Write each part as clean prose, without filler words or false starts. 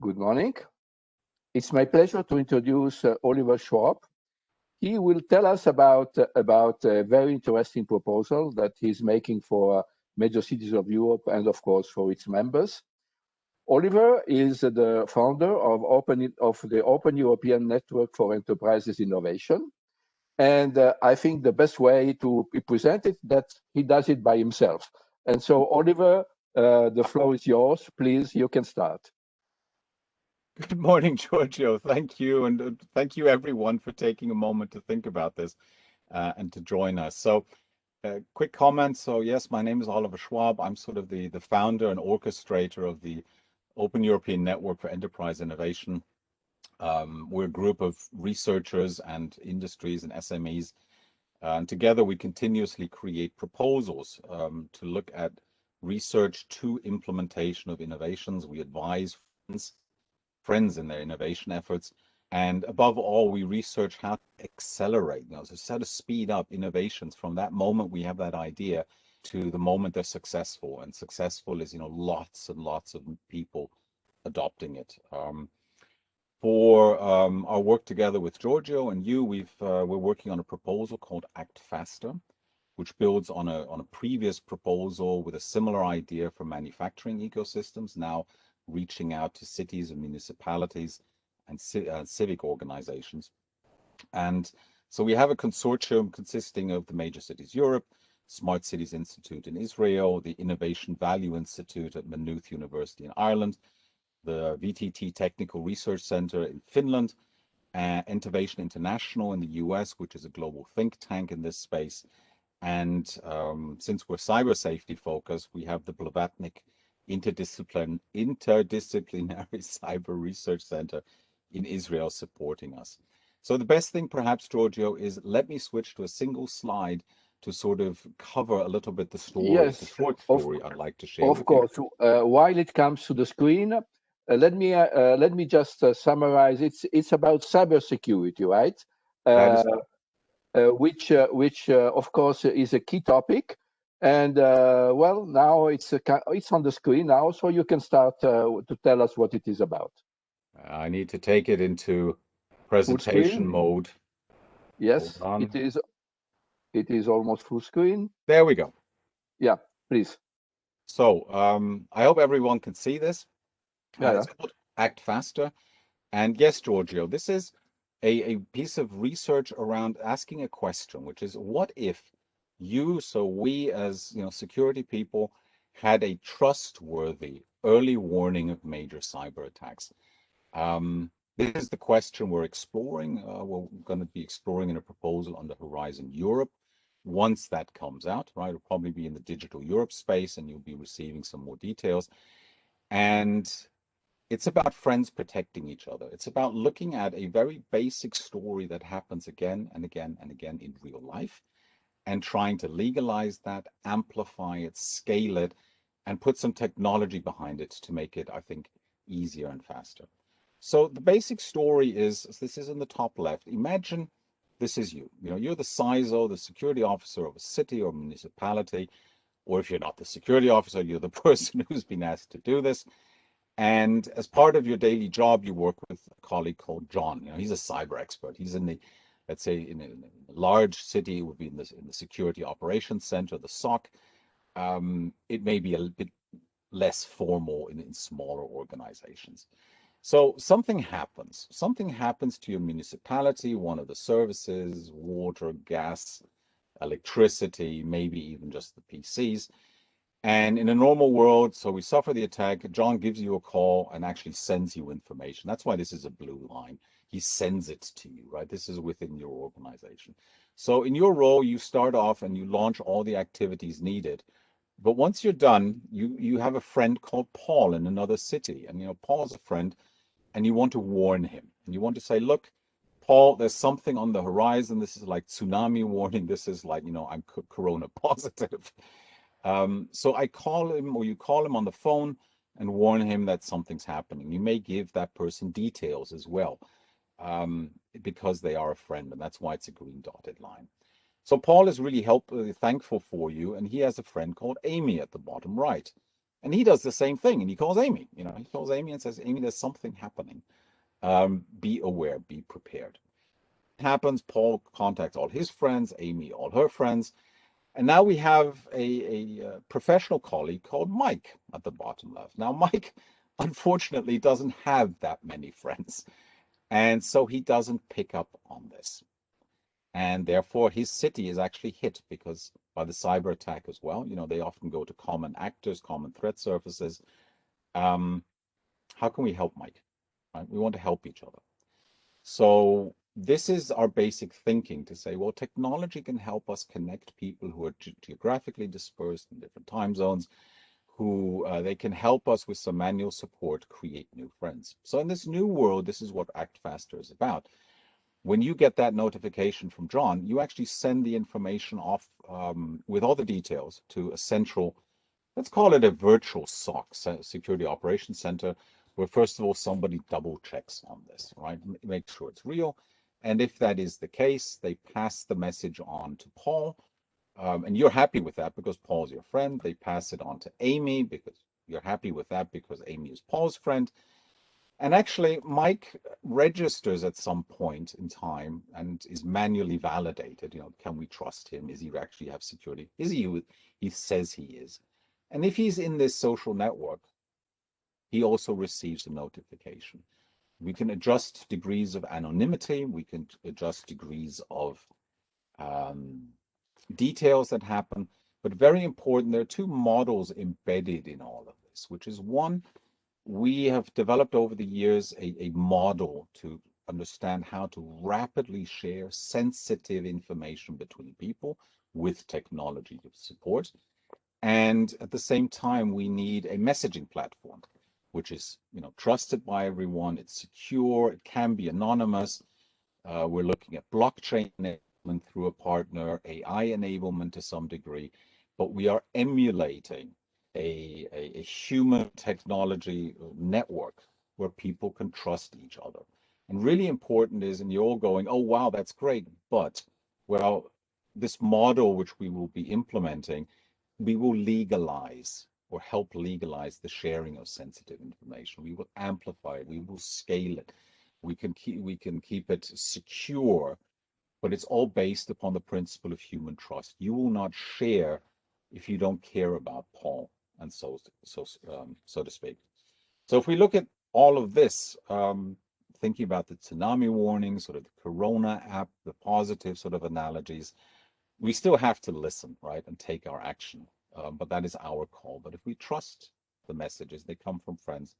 Good morning. It's my pleasure to introduce Oliver Schwab. He will tell us about a very interesting proposal that he's making for major cities of Europe and, of course, for its members. Oliver is the founder of the Open European Network for Enterprises Innovation. And I think the best way to present it, that he does it by himself. And so, Oliver, the floor is yours. Please, you can start. Good morning, Giorgio. Thank you. And thank you, everyone, for taking a moment to think about this and to join us. So, quick comment. So, yes, my name is Oliver Schwab. I'm sort of the founder and orchestrator of the Open European Network for Enterprise Innovation. We're a group of researchers and industries and SMEs. And together, we continuously create proposals to look at research to implementation of innovations. We advise friends in their innovation efforts. And above all, we research how to accelerate, so how to speed up innovations from that moment we have that idea to the moment they're successful. And successful is, lots and lots of people adopting it. For our work together with Giorgio and you, we're working on a proposal called ActFaster, which builds on a previous proposal with a similar idea for manufacturing ecosystems, now reaching out to cities and municipalities and civic organizations. And so we have a consortium consisting of the Major Cities Europe, Smart Cities Institute in Israel, the Innovation Value Institute at Maynooth University in Ireland, the VTT Technical Research Centre in Finland, Entovation International in the US, which is a global think tank in this space. And since we're cyber safety focused, we have the Blavatnik Interdisciplinary Cyber Research Center in Israel supporting us. So the best thing perhaps, Giorgio, is let me switch to a single slide to sort of cover a little bit the story, the Yes, short of, story I'd like to share of with you. course. While it comes to the screen, let me just summarize. It's about cybersecurity, right? That Uh, is which of course is a key topic. And well, now it's on the screen now, so you can start to tell us what it is about. I need to take it into Full presentation screen? mode. Hold Yes, on. it is. It is almost full screen. There we go. Yeah, please. So I hope everyone can see this. Yeah, yeah. It's called ActFaster. And yes, Giorgio, this is a piece of research around asking a question, which is what if we as security people had a trustworthy early warning of major cyber attacks? This is the question we're exploring. We're going to be exploring in a proposal on the Horizon Europe. Once that comes out, right, it'll probably be in the Digital Europe space, and you'll be receiving some more details. And it's about friends protecting each other. It's about looking at a very basic story that happens again and again and again in real life and trying to legalize that, amplify it, scale it, and put some technology behind it to make it, I think, easier and faster. So the basic story is, this is in the top left. Imagine this is you. You're the CISO, the security officer of a city or municipality, or if you're not the security officer, you're the person who's been asked to do this. And as part of your daily job, you work with a colleague called John. He's a cyber expert. He's in the, let's say, in a large city, it would be in the Security Operations Center, the SOC. It may be a bit less formal in smaller organizations. So something happens. Something happens to your municipality, one of the services, water, gas, electricity, maybe even just the PCs. And in a normal world, so we suffer the attack, John gives you a call and actually sends you information. That's why this is a blue line. He sends it to you, right? This is within your organization. So in your role, you start off and you launch all the activities needed. But once you're done, you have a friend called Paul in another city. And Paul's a friend, and you want to warn him. And you want to say, look, Paul, there's something on the horizon. This is like tsunami warning. This is like, I'm corona positive. So I call him, or you call him on the phone and warn him that something's happening. You may give that person details as well, because they are a friend, and that's why it's a green dotted line. So Paul is really thankful for you, and he has a friend called Amy at the bottom right. And he does the same thing, and he calls Amy. He calls Amy and says, Amy, there's something happening. Be aware, be prepared. It happens, Paul contacts all his friends, Amy all her friends, and now we have a professional colleague called Mike at the bottom left. Now, Mike, unfortunately, doesn't have that many friends, and so he doesn't pick up on this. And therefore, his city is actually hit because by the cyber attack as well. They often go to common actors, common threat surfaces. How can we help Mike? Right? We want to help each other. So this is our basic thinking, to say, well, technology can help us connect people who are geographically dispersed in different time zones, who they can help us with some manual support, create new friends. So in this new world, this is what ActFaster is about. When you get that notification from John, you actually send the information off with all the details to a central, let's call it a virtual SOC, Security Operations Center, where first of all, somebody double checks on this, right? Make sure it's real. And if that is the case, they pass the message on to Paul. And you're happy with that because Paul's your friend. They pass it on to Amy because you're happy with that because Amy is Paul's friend. And actually, Mike registers at some point in time and is manually validated. Can we trust him? Is he actually have security? Is he who he says he is? And if he's in this social network, he also receives a notification. We can adjust degrees of anonymity. We can adjust degrees of details that happen. But very important, there are two models embedded in all of this, which is one, we have developed over the years a model to understand how to rapidly share sensitive information between people with technology to support. And at the same time, we need a messaging platform, which is trusted by everyone. It's secure. It can be anonymous. We're looking at blockchain enablement through a partner, AI enablement to some degree, but we are emulating a human technology network where people can trust each other. And really important is, and you're all going, oh, wow, that's great. But, well, this model which we will be implementing, we will legalize or help legalize the sharing of sensitive information. We will amplify it. We will scale it. We can keep it secure, but it's all based upon the principle of human trust. You will not share if you don't care about Paul, and so to speak. So if we look at all of this, thinking about the tsunami warning, sort of the Corona app, the positive sort of analogies, we still have to listen, right, and take our action. But that is our call. But if we trust the messages, they come from friends,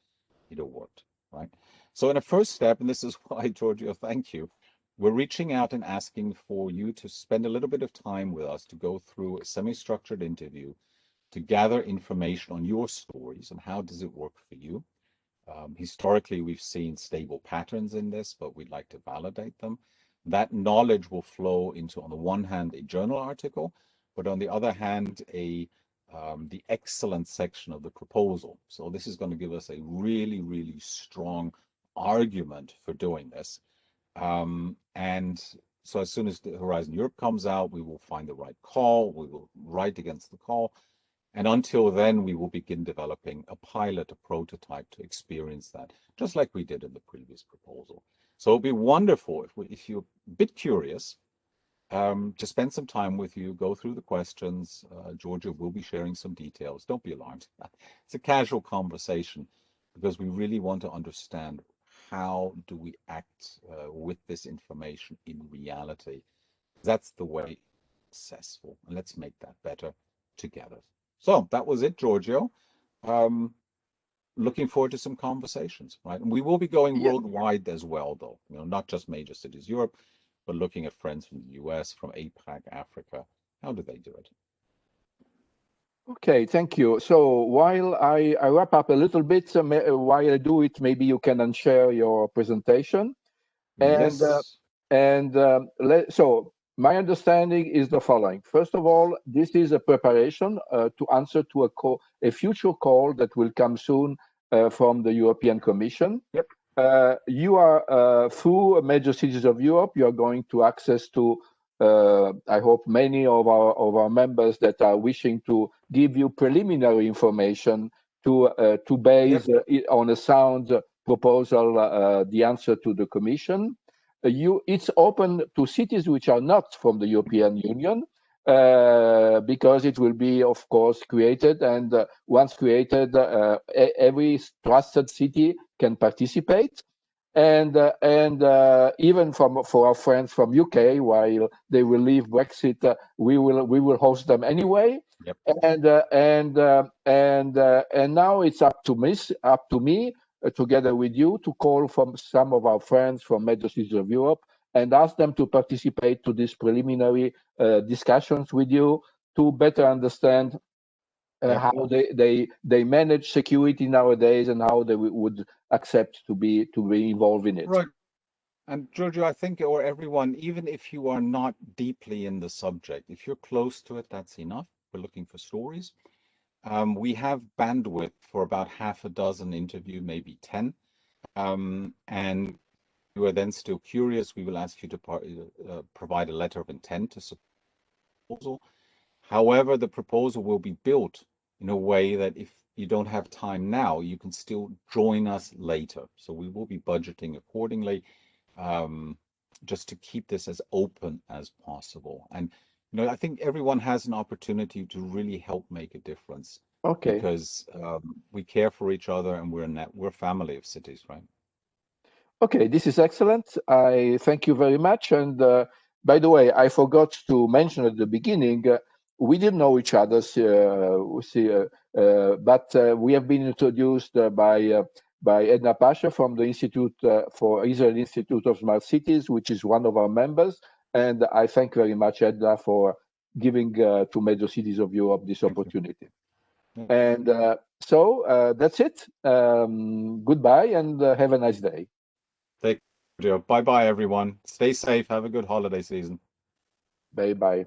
it'll work, right? So in a first step, and this is why, Giorgio, thank you, we're reaching out and asking for you to spend a little bit of time with us to go through a semi-structured interview to gather information on your stories and how does it work for you. Historically, we've seen stable patterns in this, but we'd like to validate them. That knowledge will flow into, on the one hand, a journal article, but on the other hand, the excellent section of the proposal. So this is going to give us a really, really strong argument for doing this. And so as soon as the Horizon Europe comes out, we will find the right call, we will write against the call. And until then, we will begin developing a pilot, a prototype to experience that, just like we did in the previous proposal. So it'll be wonderful if you're a bit curious, to spend some time with you, go through the questions. Georgia will be sharing some details. Don't be alarmed. It's a casual conversation because we really want to understand how do we act with this information in reality. That's the way successful. And let's make that better together. So that was it, Giorgio. Looking forward to some conversations, right? And we will be going worldwide as well, though, not just major cities, Europe, but looking at friends from the US, from APAC, Africa. How do they do it? Okay, thank you. So while I wrap up a little bit, while I do it, maybe you can unshare your presentation. And, yes. So my understanding is the following. First of all, this is a preparation to answer to a future call that will come soon from the European Commission. Yep. You are through major cities of Europe. You are going to access to, I hope, many of our members that are wishing to give you preliminary information to base on a sound proposal the answer to the Commission. It's open to cities which are not from the European Union, because it will be, of course, created, and once created, every trusted city can participate. And even for our friends from UK, while they will leave Brexit, we will host them anyway. Yep. And now it's up to me, together with you, to call from some of our friends from major cities of Europe and ask them to participate to these preliminary discussions with you to better understand how they manage security nowadays and how they would accept to be involved in it. Right. And Giorgio, I think, or everyone, even if you are not deeply in the subject, if you're close to it, that's enough. We're looking for stories. We have bandwidth for about half a dozen interview, maybe 10. And you are then still curious, we will ask you to provide a letter of intent to support the proposal. However, the proposal will be built in a way that if you don't have time now, you can still join us later. So we will be budgeting accordingly, just to keep this as open as possible. And I think everyone has an opportunity to really help make a difference. Okay. Because we care for each other, and we're a family of cities, right? Okay, this is excellent. I thank you very much. And by the way, I forgot to mention at the beginning, we didn't know each other, but we have been introduced by Edna Pasha from the Institute for Israel Institute of Smart Cities, which is one of our members. And I thank very much Edna for giving to major cities of Europe this opportunity. And so that's it. Goodbye and have a nice day. Take care. Bye-bye, everyone. Stay safe. Have a good holiday season. Bye-bye.